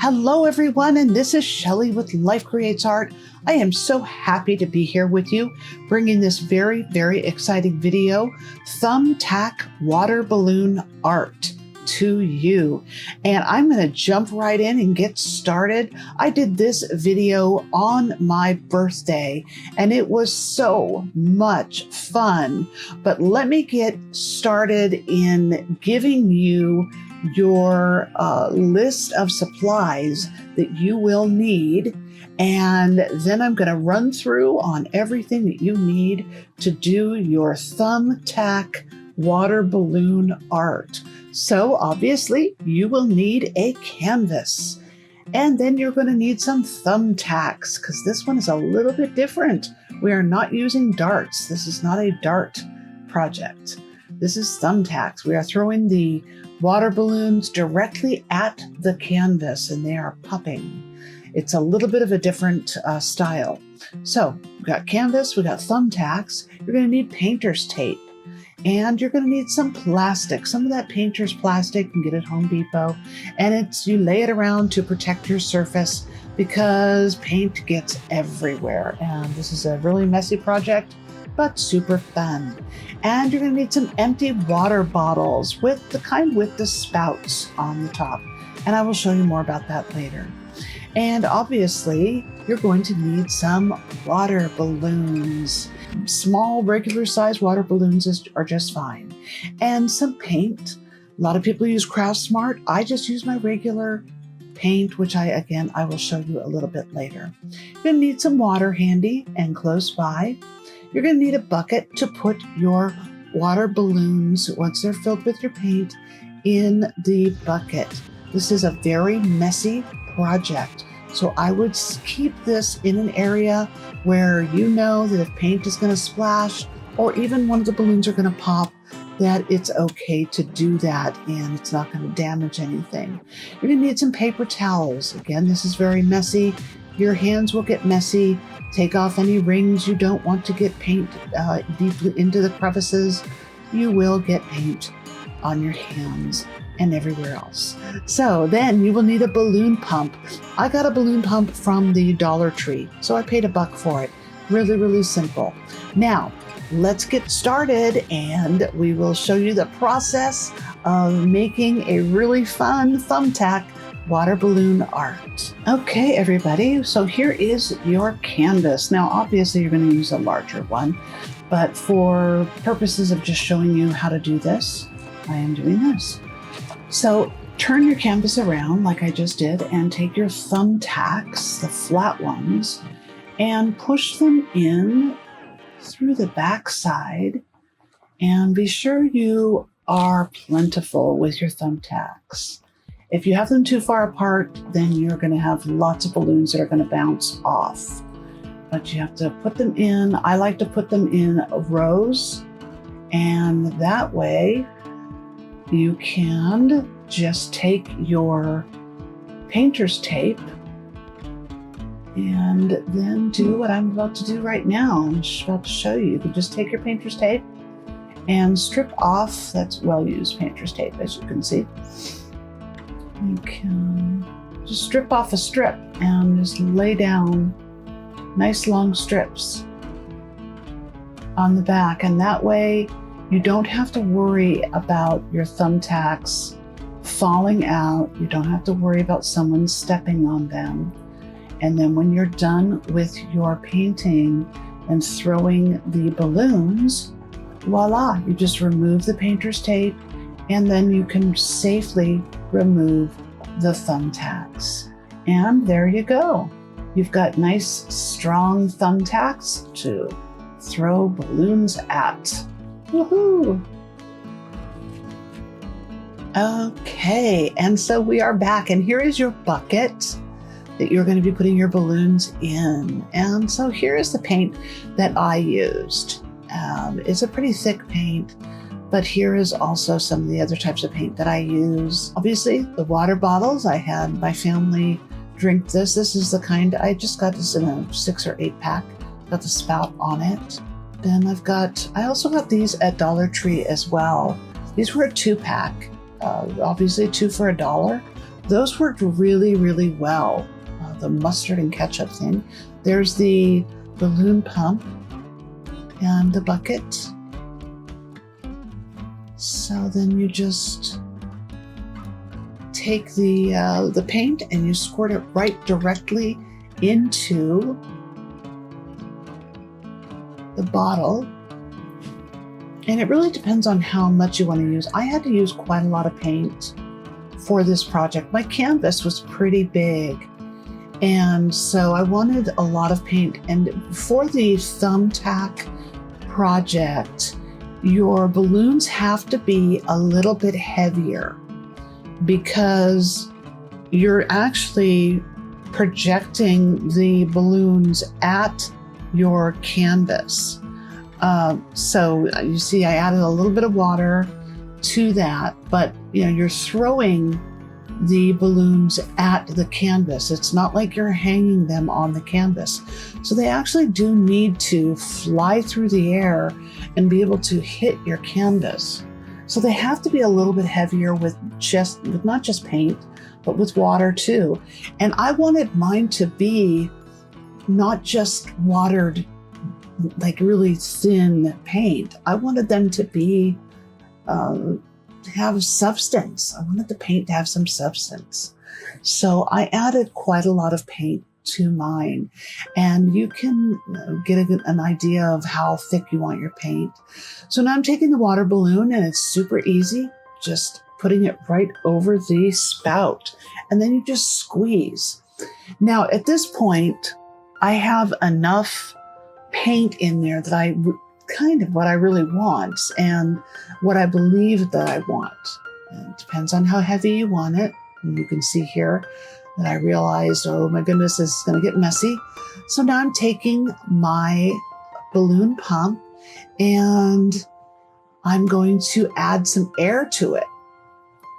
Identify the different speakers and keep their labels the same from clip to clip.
Speaker 1: Hello everyone, and this is Shelly with Life Creates Art. I am so happy to be here with you, bringing this very, very exciting video, thumbtack water balloon art, to you. And I'm going to jump right in and get started. I did this video on my birthday, and it was so much fun. But let me get started in giving you your list of supplies that you will need, and then I'm going to run through on everything that you need to do your thumbtack water balloon art. So obviously you will need a canvas, and then you're going to need some thumbtacks because this one is a little bit different. We are not using darts. This is not a dart project. This is thumbtacks. We are throwing the water balloons directly at the canvas and they are popping. It's a little bit of a different style. So we've got canvas, we've got thumbtacks. You're going to need painter's tape, and you're going to need some plastic. Some of that painter's plastic you can get at Home Depot, and you lay it around to protect your surface because paint gets everywhere. And this is a really messy project, but super fun. And you're going to need some empty water bottles with the kind with the spouts on the top. And I will show you more about that later. And obviously, you're going to need some water balloons. Small, regular size water balloons are just fine. And some paint. A lot of people use Craft Smart. I just use my regular paint, which I will show you a little bit later. You're going to need some water handy and close by. You're going to need a bucket to put your water balloons, once they're filled with your paint, in the bucket. This is a very messy project, so I would keep this in an area where you know that if paint is going to splash or even one of the balloons are going to pop, that it's okay to do that and it's not going to damage anything. You're going to need some paper towels. Again, this is very messy. Your hands will get messy. Take off any rings you don't want to get paint deeply into the crevices. You will get paint on your hands and everywhere else. So then you will need a balloon pump. I got a balloon pump from the Dollar Tree, so I paid $1 for it. Really, really simple. Now, let's get started and we will show you the process of making a really fun thumbtack water balloon art. Okay, everybody, so here is your canvas. Now, obviously you're going to use a larger one, but for purposes of just showing you how to do this, I am doing this. So turn your canvas around like I just did and take your thumbtacks, the flat ones, and push them in through the back side, and be sure you are plentiful with your thumbtacks. If you have them too far apart, then you're going to have lots of balloons that are going to bounce off. But you have to put them in. I like to put them in rows, and that way you can just take your painter's tape and then do what I'm about to do right now. I'm just about to show you. You can just take your painter's tape and strip off. That's well-used painter's tape, as you can see. You can just strip off a strip and just lay down nice long strips on the back. And that way you don't have to worry about your thumbtacks falling out. You don't have to worry about someone stepping on them. And then when you're done with your painting and throwing the balloons, voila, you just remove the painter's tape, and then you can safely remove the thumbtacks. And there you go. You've got nice, strong thumbtacks to throw balloons at. Woohoo! Okay, and so we are back, and here is your bucket that you're going to be putting your balloons in. And so here is the paint that I used. It's a pretty thick paint, but here is also some of the other types of paint that I use. Obviously, the water bottles, I had my family drink this. This is the kind, I just got this in a 6 or 8 pack. Got the spout on it. Then I also got these at Dollar Tree as well. These were a 2-pack, obviously 2 for $1. those worked really, really well. The mustard and ketchup thing. There's the balloon pump and the bucket. So then you just take the paint and you squirt it right directly into the bottle. And it really depends on how much you want to use. I had to use quite a lot of paint for this project. My canvas was pretty big, and so I wanted a lot of paint. And for the thumbtack project, your balloons have to be a little bit heavier because you're actually projecting the balloons at your canvas. So you see I added a little bit of water to that, but you're throwing the balloons at the canvas. It's not like you're hanging them on the canvas. So they actually do need to fly through the air and be able to hit your canvas. So they have to be a little bit heavier with not just paint, but with water too. And I wanted mine to be not just watered, like really thin paint. I wanted them to be have substance. I wanted the paint to have some substance. So I added quite a lot of paint to mine, and you can get an idea of how thick you want your paint. So now I'm taking the water balloon, and it's super easy, just putting it right over the spout, and then you just squeeze. Now at this point, I have enough paint in there that I kind of what I really want and what I believe that I want. And it depends on how heavy you want it. And you can see here that I realized, oh my goodness, this is going to get messy. So now I'm taking my balloon pump and I'm going to add some air to it.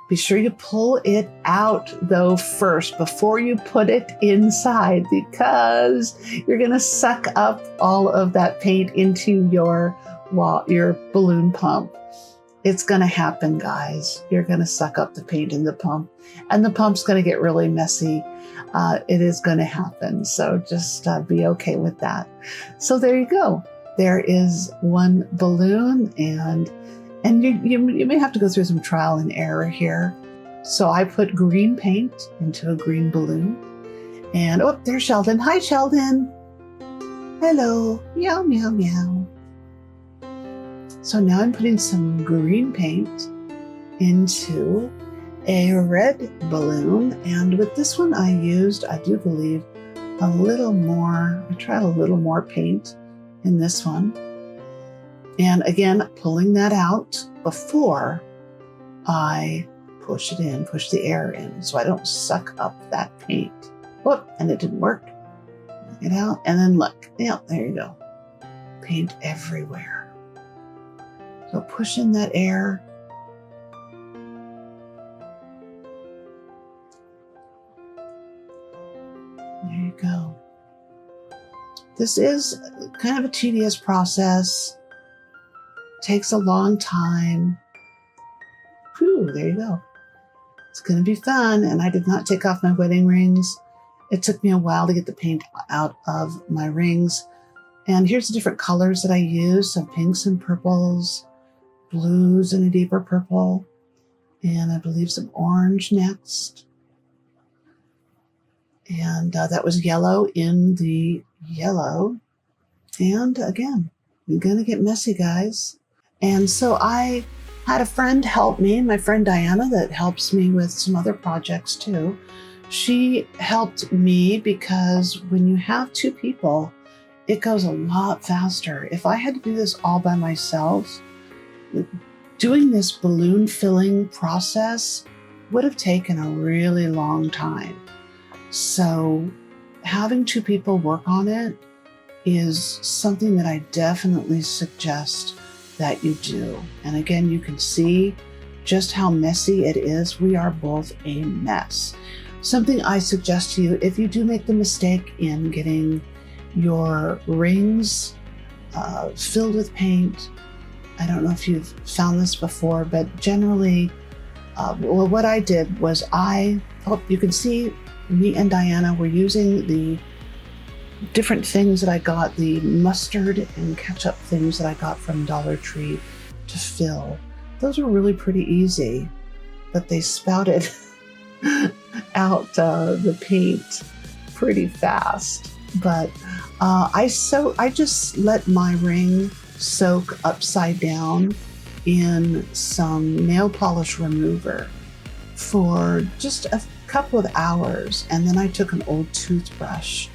Speaker 1: Be sure you pull it out though first before you put it inside, because you're going to suck up all of that paint into your balloon pump. It's going to happen, guys. You're going to suck up the paint in the pump, and the pump's going to get really messy. It is going to happen. So just be okay with that. So there you go. There is one balloon, and you may have to go through some trial and error here. So I put green paint into a green balloon. And oh, there's Sheldon. Hi, Sheldon. Hello. Meow, meow, meow. So now I'm putting some green paint into a red balloon. And with this one I used, I do believe, a little more. I tried a little more paint in this one. And again, pulling that out before I push the air in, so I don't suck up that paint. Whoop, and it didn't work. Get out, and then look. Yeah, there you go. Paint everywhere. So push in that air. There you go. This is kind of a tedious process. Takes a long time. Whew, there you go. It's going to be fun. And I did not take off my wedding rings. It took me a while to get the paint out of my rings. And here's the different colors that I use. Some pinks and purples, blues and a deeper purple, and I believe some orange next. And that was yellow in the yellow. And again, you're going to get messy, guys. And so I had a friend help me, my friend Diana, that helps me with some other projects too. She helped me because when you have two people, it goes a lot faster. If I had to do this all by myself, doing this balloon filling process would have taken a really long time. So having two people work on it is something that I definitely suggest that you do. And again, you can see just how messy it is. We are both a mess. Something I suggest to you, if you do make the mistake in getting your rings filled with paint, I don't know if you've found this before, but generally well, what I did was you can see me and Diana were using the different things that I got, the mustard and ketchup things that I got from Dollar Tree to fill. Those were really pretty easy, but they spouted out the paint pretty fast. But I just let my ring soak upside down in some nail polish remover for just a couple of hours, and then I took an old toothbrush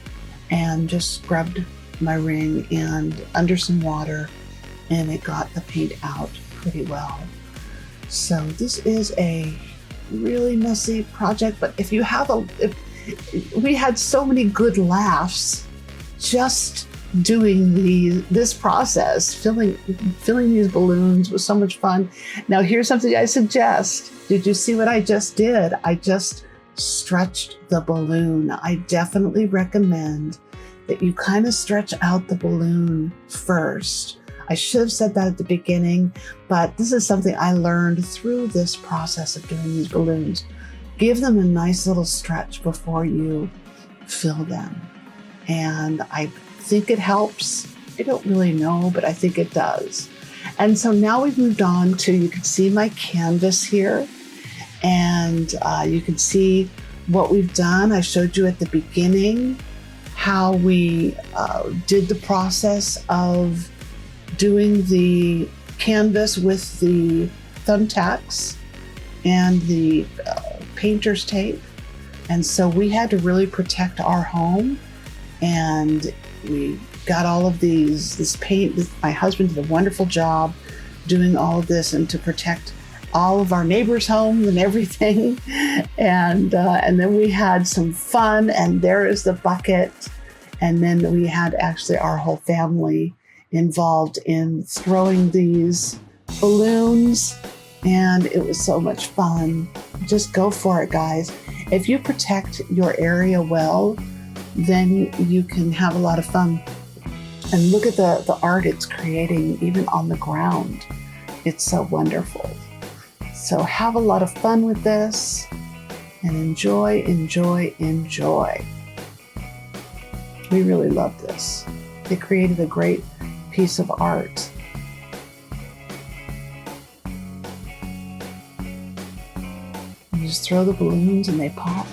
Speaker 1: and just scrubbed my ring and under some water, and it got the paint out pretty well. So this is a really messy project, but if we had so many good laughs just doing this process, filling these balloons was so much fun. Now here's something I suggest. Did you see what I just did? I just stretched the balloon. I definitely recommend that you kind of stretch out the balloon first. I should have said that at the beginning, but this is something I learned through this process of doing these balloons. Give them a nice little stretch before you fill them. And I think it helps. I don't really know, but I think it does. And so now we've moved on to, you can see my canvas here, and you can see what we've done. I showed you at the beginning how we did the process of doing the canvas with the thumbtacks and the painter's tape. And so we had to really protect our home, and we got all of this paint. My husband did a wonderful job doing all of this and to protect all of our neighbors' homes and everything. And then we had some fun, and there is the bucket. And then we had actually our whole family involved in throwing these balloons, and it was so much fun. Just go for it, guys. If you protect your area well, then you can have a lot of fun. And look at the art it's creating even on the ground. It's so wonderful. So have a lot of fun with this and enjoy, enjoy, enjoy. We really love this. They created a great piece of art. You just throw the balloons and they pop.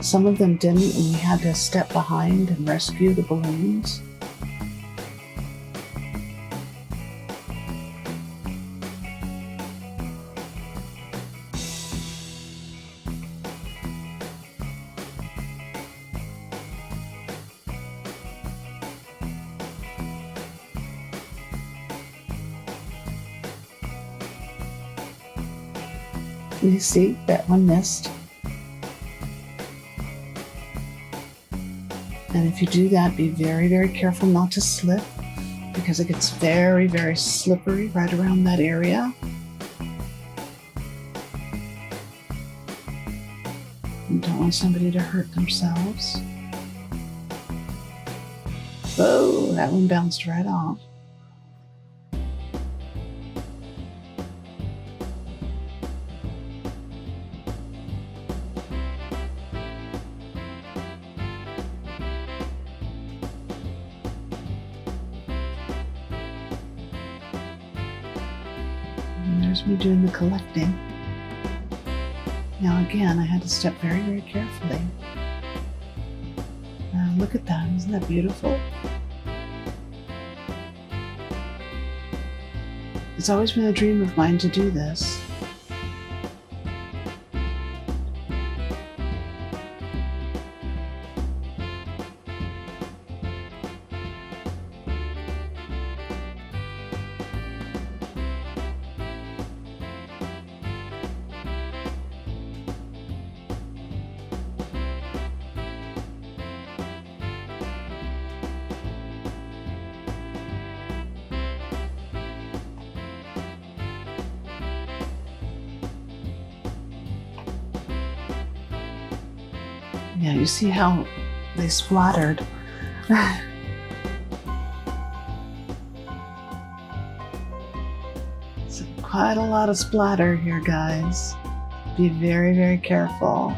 Speaker 1: Some of them didn't, and we had to step behind and rescue the balloons. You see, that one missed. And if you do that, be very, very careful not to slip, because it gets very, very slippery right around that area. You don't want somebody to hurt themselves. Oh, that one bounced right off. There's me doing the collecting. Now again, I had to step very, very carefully. Look at that, isn't that beautiful? It's always been a dream of mine to do this. Yeah, you see how they splattered. It's quite a lot of splatter here, guys. be very, very careful.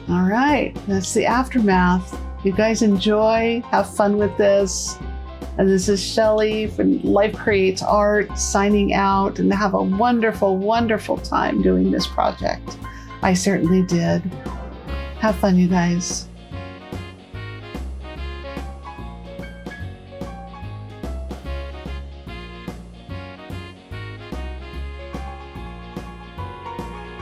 Speaker 1: All right, that's the aftermath. You guys enjoy, have fun with this. And this is Shelly from Life Creates Art signing out, and have a wonderful, wonderful time doing this project. I certainly did. Have fun, you guys.